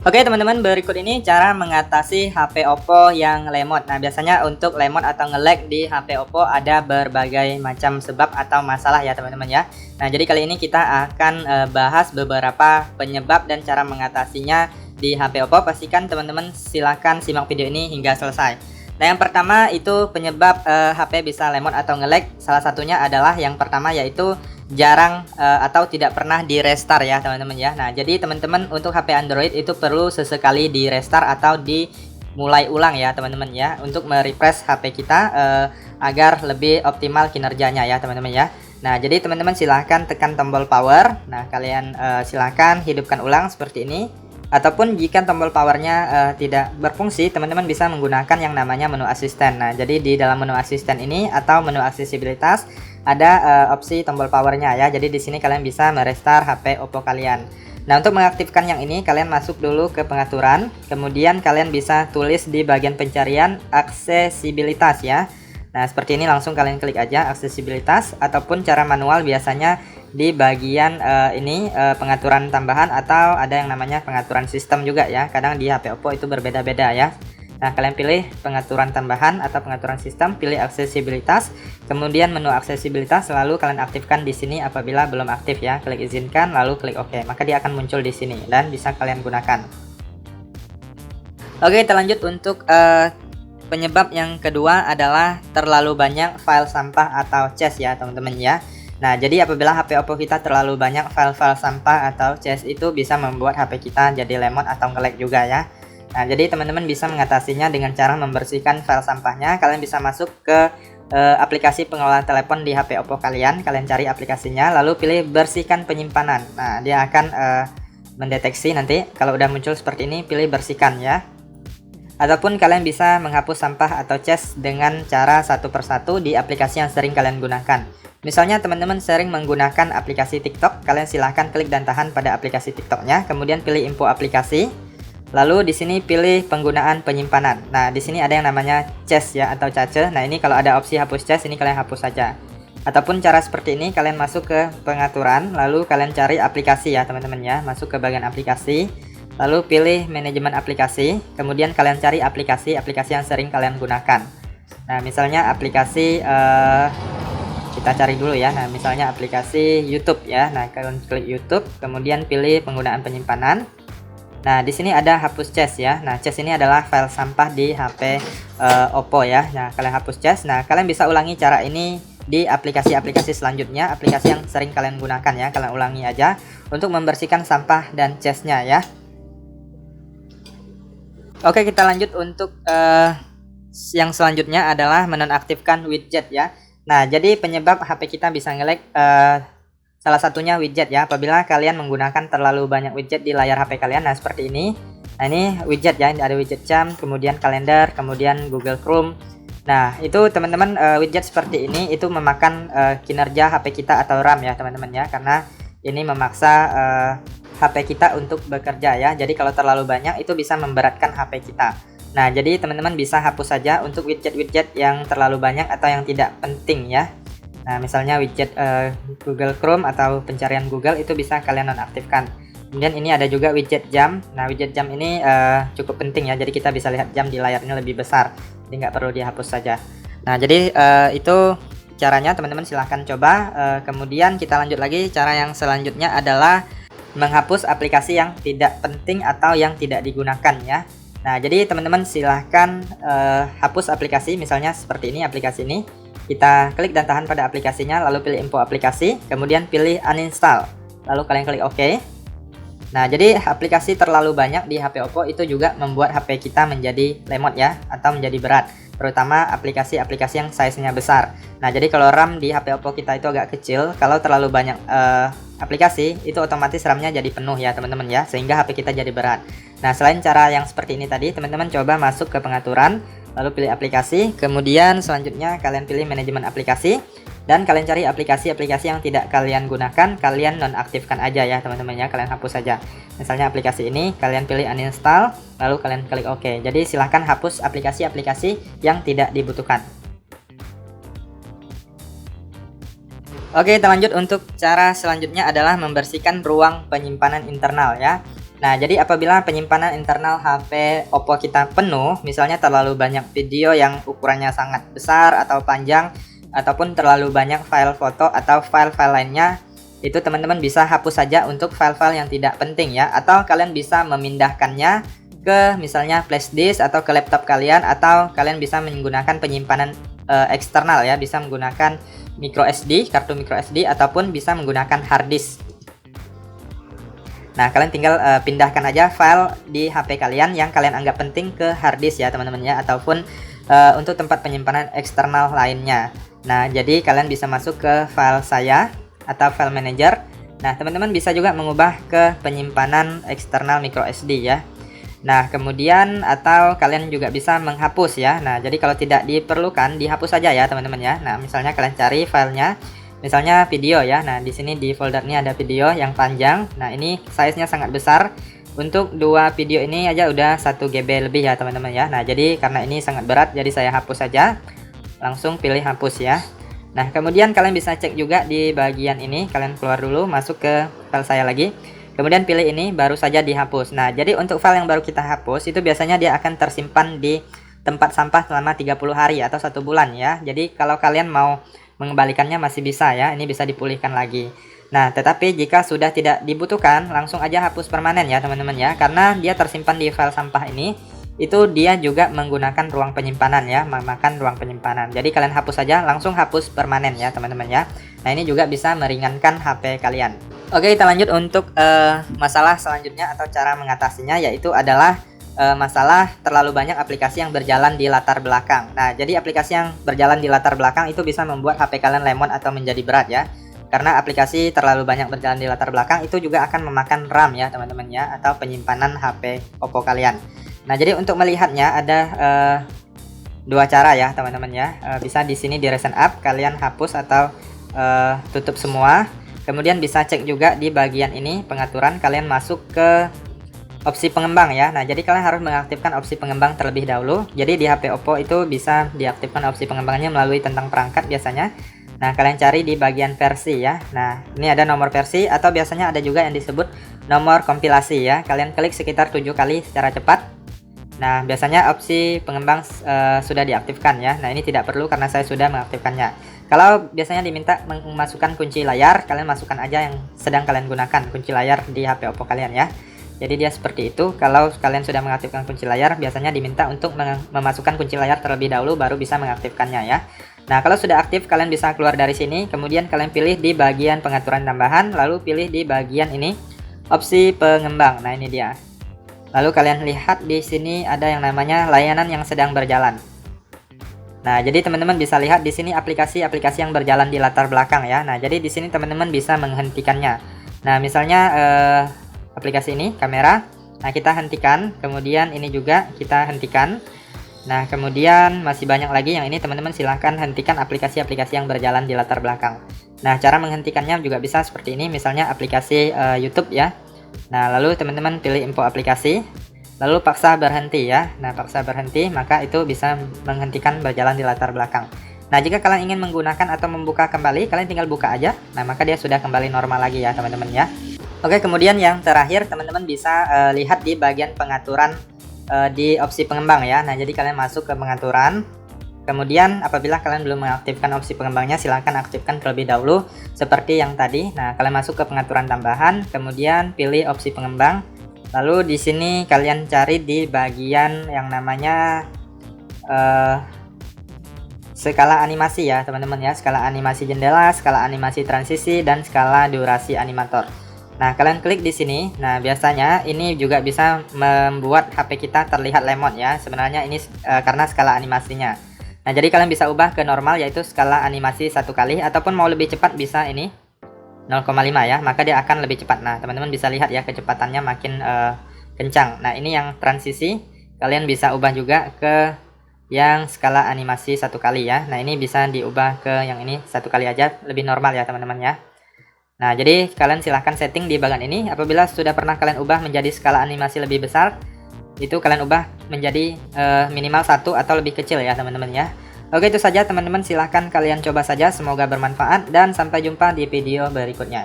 Oke teman-teman, berikut ini cara mengatasi HP Oppo yang lemot. Nah, biasanya untuk lemot atau nge-lag di HP Oppo ada berbagai macam sebab atau masalah ya teman-teman ya. Nah, jadi kali ini kita akan bahas beberapa penyebab dan cara mengatasinya di HP Oppo. Pastikan teman-teman silahkan simak video ini hingga selesai. Nah, yang pertama itu penyebab HP bisa lemot atau nge-lag. Salah satunya adalah yang pertama yaitu jarang atau tidak pernah di restart ya teman-teman ya. Nah, jadi teman-teman untuk HP Android itu perlu sesekali di restart atau dimulai ulang ya teman-teman ya, untuk merefresh HP kita agar lebih optimal kinerjanya ya teman-teman ya. Nah, jadi teman-teman silahkan tekan tombol power. Nah, kalian silahkan hidupkan ulang seperti ini. Ataupun jika tombol powernya tidak berfungsi, teman-teman bisa menggunakan yang namanya menu asisten. Nah, jadi di dalam menu asisten ini atau menu aksesibilitas ada opsi tombol powernya ya. Jadi di sini kalian bisa merestart HP Oppo kalian. Nah, untuk mengaktifkan yang ini kalian masuk dulu ke pengaturan, kemudian kalian bisa tulis di bagian pencarian aksesibilitas ya. Nah, seperti ini langsung kalian klik aja aksesibilitas, ataupun cara manual biasanya di bagian ini pengaturan tambahan, atau ada yang namanya pengaturan sistem juga ya. Kadang di HP Oppo itu berbeda-beda ya. Nah, kalian pilih pengaturan tambahan atau pengaturan sistem, pilih aksesibilitas, kemudian menu aksesibilitas, lalu kalian aktifkan di sini apabila belum aktif ya. Klik izinkan, lalu klik OK, maka dia akan muncul di sini dan bisa kalian gunakan. Oke, kita lanjut untuk penyebab yang kedua adalah terlalu banyak file sampah atau cache ya teman-teman ya. Nah, jadi apabila HP Oppo kita terlalu banyak file-file sampah atau cache, itu bisa membuat HP kita jadi lemot atau nge-lag juga ya. Nah, jadi teman-teman bisa mengatasinya dengan cara membersihkan file sampahnya. Kalian bisa masuk ke aplikasi pengelola telepon di HP Oppo kalian. Kalian cari aplikasinya, lalu pilih bersihkan penyimpanan. Nah, dia akan mendeteksi nanti kalau udah muncul seperti ini, pilih bersihkan ya. Ataupun kalian bisa menghapus sampah atau cache dengan cara satu persatu di aplikasi yang sering kalian gunakan. Misalnya teman-teman sering menggunakan aplikasi TikTok, kalian silahkan klik dan tahan pada aplikasi TikToknya, kemudian pilih info aplikasi, lalu di sini pilih penggunaan penyimpanan. Nah, di sini ada yang namanya cache ya atau cache. Nah, ini kalau ada opsi hapus cache, ini kalian hapus saja. Ataupun cara seperti ini, kalian masuk ke pengaturan, lalu kalian cari aplikasi ya teman-teman ya, masuk ke bagian aplikasi. Lalu pilih manajemen aplikasi, kemudian kalian cari aplikasi yang sering kalian gunakan. Nah, misalnya aplikasi kita cari dulu ya. Nah, misalnya aplikasi YouTube ya. Nah, kalian klik YouTube, kemudian pilih penggunaan penyimpanan. Nah, di sini ada hapus cache ya. Nah, cache ini adalah file sampah di HP Oppo ya. Nah, kalian hapus cache. Nah, kalian bisa ulangi cara ini di aplikasi-aplikasi selanjutnya, aplikasi yang sering kalian gunakan ya. Kalian ulangi aja untuk membersihkan sampah dan cache-nya ya. Oke, kita lanjut untuk yang selanjutnya adalah menonaktifkan widget ya. Nah, jadi penyebab HP kita bisa nge-lag salah satunya widget ya. Apabila kalian menggunakan terlalu banyak widget di layar HP kalian, nah seperti ini. Nah, ini widget ya, ini ada widget jam, kemudian kalender, kemudian Google Chrome. Nah, itu teman-teman widget seperti ini itu memakan kinerja HP kita atau RAM ya teman-teman ya, karena ini memaksa HP kita untuk bekerja ya. Jadi kalau terlalu banyak itu bisa memberatkan HP kita. Nah, jadi teman-teman bisa hapus saja untuk widget-widget yang terlalu banyak atau yang tidak penting ya. Nah, misalnya widget Google Chrome atau pencarian Google itu bisa kalian nonaktifkan. Kemudian ini ada juga widget jam. Nah, widget jam ini cukup penting ya. Jadi kita bisa lihat jam di layarnya lebih besar. Jadi nggak perlu dihapus saja. Nah, jadi itu caranya teman-teman silahkan coba. Kemudian kita lanjut lagi. Cara yang selanjutnya adalah menghapus aplikasi yang tidak penting atau yang tidak digunakan ya. Nah, jadi teman-teman silahkan hapus aplikasi, misalnya seperti ini aplikasi ini. Kita klik dan tahan pada aplikasinya, lalu pilih info aplikasi, kemudian pilih uninstall, lalu kalian klik OK. Nah, jadi aplikasi terlalu banyak di HP Oppo itu juga membuat HP kita menjadi lemot ya, atau menjadi berat, terutama aplikasi-aplikasi yang size-nya besar. Nah, jadi kalau RAM di HP Oppo kita itu agak kecil, kalau terlalu banyak aplikasi itu otomatis RAM-nya jadi penuh ya teman-teman ya, sehingga HP kita jadi berat. Nah, selain cara yang seperti ini tadi, teman-teman coba masuk ke pengaturan, lalu pilih aplikasi, kemudian selanjutnya kalian pilih manajemen aplikasi, dan kalian cari aplikasi-aplikasi yang tidak kalian gunakan, kalian nonaktifkan aja ya teman-teman ya, kalian hapus saja. Misalnya aplikasi ini kalian pilih uninstall, lalu kalian klik OK. Jadi silahkan hapus aplikasi-aplikasi yang tidak dibutuhkan. Oke, kita lanjut untuk cara selanjutnya adalah membersihkan ruang penyimpanan internal ya. Nah, jadi apabila penyimpanan internal HP Oppo kita penuh, misalnya terlalu banyak video yang ukurannya sangat besar atau panjang, ataupun terlalu banyak file foto atau file-file lainnya, itu teman-teman bisa hapus saja untuk file-file yang tidak penting ya, atau kalian bisa memindahkannya ke misalnya flash disk atau ke laptop kalian, atau kalian bisa menggunakan penyimpanan eksternal ya, bisa menggunakan micro SD, kartu micro SD, ataupun bisa menggunakan hard disk. Nah, kalian tinggal pindahkan aja file di HP kalian yang kalian anggap penting ke hard disk ya teman-teman ya, ataupun untuk tempat penyimpanan eksternal lainnya. Nah, jadi kalian bisa masuk ke file saya atau file manager. Nah, teman-teman bisa juga mengubah ke penyimpanan eksternal micro SD ya. Nah, kemudian atau kalian juga bisa menghapus ya. Nah, jadi kalau tidak diperlukan dihapus saja ya teman-teman ya. Nah, misalnya kalian cari filenya, misalnya video ya. Nah, di sini di folder ini ada video yang panjang. Nah, ini size-nya sangat besar. Untuk dua video ini aja udah 1 GB lebih ya teman-teman ya. Nah, jadi karena ini sangat berat, jadi saya hapus saja. Langsung pilih hapus ya. Nah, kemudian kalian bisa cek juga di bagian ini. Kalian keluar dulu, masuk ke file saya lagi. Kemudian pilih ini, baru saja dihapus. Nah, jadi untuk file yang baru kita hapus, itu biasanya dia akan tersimpan di tempat sampah selama 30 hari atau 1 bulan ya. Jadi kalau kalian mau mengembalikannya masih bisa ya, ini bisa dipulihkan lagi. Nah, tetapi jika sudah tidak dibutuhkan, langsung aja hapus permanen ya teman-teman ya, karena dia tersimpan di file sampah ini, itu dia juga menggunakan ruang penyimpanan ya, memakan ruang penyimpanan. Jadi kalian hapus saja, langsung hapus permanen ya teman-teman ya. Nah, ini juga bisa meringankan HP kalian. Oke, kita lanjut untuk masalah selanjutnya atau cara mengatasinya, yaitu adalah masalah terlalu banyak aplikasi yang berjalan di latar belakang. Nah, jadi aplikasi yang berjalan di latar belakang itu bisa membuat HP kalian lemot atau menjadi berat ya. Karena aplikasi terlalu banyak berjalan di latar belakang itu juga akan memakan RAM ya teman-teman ya, atau penyimpanan HP Oppo kalian. Nah, jadi untuk melihatnya ada dua cara ya teman-teman ya. Bisa di sini di recent app kalian hapus atau tutup semua. Kemudian bisa cek juga di bagian ini pengaturan, kalian masuk ke opsi pengembang ya. Nah, jadi kalian harus mengaktifkan opsi pengembang terlebih dahulu. Jadi di HP Oppo itu bisa diaktifkan opsi pengembangannya melalui tentang perangkat biasanya. Nah, kalian cari di bagian versi ya. Nah, ini ada nomor versi atau biasanya ada juga yang disebut nomor kompilasi ya. Kalian klik sekitar 7 kali secara cepat. Nah, biasanya opsi pengembang sudah diaktifkan ya. Nah, ini tidak perlu karena saya sudah mengaktifkannya. Kalau biasanya diminta memasukkan kunci layar, kalian masukkan aja yang sedang kalian gunakan, kunci layar di HP Oppo kalian ya. Jadi dia seperti itu. Kalau kalian sudah mengaktifkan kunci layar, biasanya diminta untuk memasukkan kunci layar terlebih dahulu baru bisa mengaktifkannya ya. Nah, kalau sudah aktif kalian bisa keluar dari sini, kemudian kalian pilih di bagian pengaturan tambahan, lalu pilih di bagian ini opsi pengembang. Nah, ini dia. Lalu kalian lihat di sini ada yang namanya layanan yang sedang berjalan. Nah, jadi teman-teman bisa lihat di sini aplikasi-aplikasi yang berjalan di latar belakang ya. Nah, jadi di sini teman-teman bisa menghentikannya. Nah, misalnya aplikasi ini kamera, nah kita hentikan, kemudian ini juga kita hentikan. Nah, kemudian masih banyak lagi yang ini teman-teman silahkan hentikan aplikasi-aplikasi yang berjalan di latar belakang. Nah, cara menghentikannya juga bisa seperti ini, misalnya aplikasi YouTube ya. Nah, lalu teman-teman pilih info aplikasi, lalu paksa berhenti ya. Nah, paksa berhenti, maka itu bisa menghentikan berjalan di latar belakang. Nah, jika kalian ingin menggunakan atau membuka kembali, kalian tinggal buka aja. Nah, maka dia sudah kembali normal lagi ya teman-teman ya. Oke, kemudian yang terakhir teman-teman bisa lihat di bagian pengaturan di opsi pengembang ya. Nah, jadi kalian masuk ke pengaturan. Kemudian apabila kalian belum mengaktifkan opsi pengembangnya, silahkan aktifkan terlebih dahulu seperti yang tadi. Nah, kalian masuk ke pengaturan tambahan, kemudian pilih opsi pengembang. Lalu di sini kalian cari di bagian yang namanya skala animasi ya teman-teman ya. Skala animasi jendela, skala animasi transisi, dan skala durasi animator. Nah, kalian klik di sini. Nah, biasanya ini juga bisa membuat HP kita terlihat lemot ya. Sebenarnya ini karena skala animasinya. Nah, jadi kalian bisa ubah ke normal, yaitu skala animasi 1 kali, ataupun mau lebih cepat bisa ini 0,5 ya, maka dia akan lebih cepat. Nah, teman-teman bisa lihat ya kecepatannya makin kencang. Nah, ini yang transisi, kalian bisa ubah juga ke yang skala animasi 1 kali ya. Nah, ini bisa diubah ke yang ini 1 kali aja, lebih normal ya teman-teman ya. Nah, jadi kalian silahkan setting di bagian ini. Apabila sudah pernah kalian ubah menjadi skala animasi lebih besar, itu kalian ubah menjadi minimal 1 atau lebih kecil ya teman-teman ya. Oke, itu saja teman-teman, silahkan kalian coba saja, semoga bermanfaat dan sampai jumpa di video berikutnya.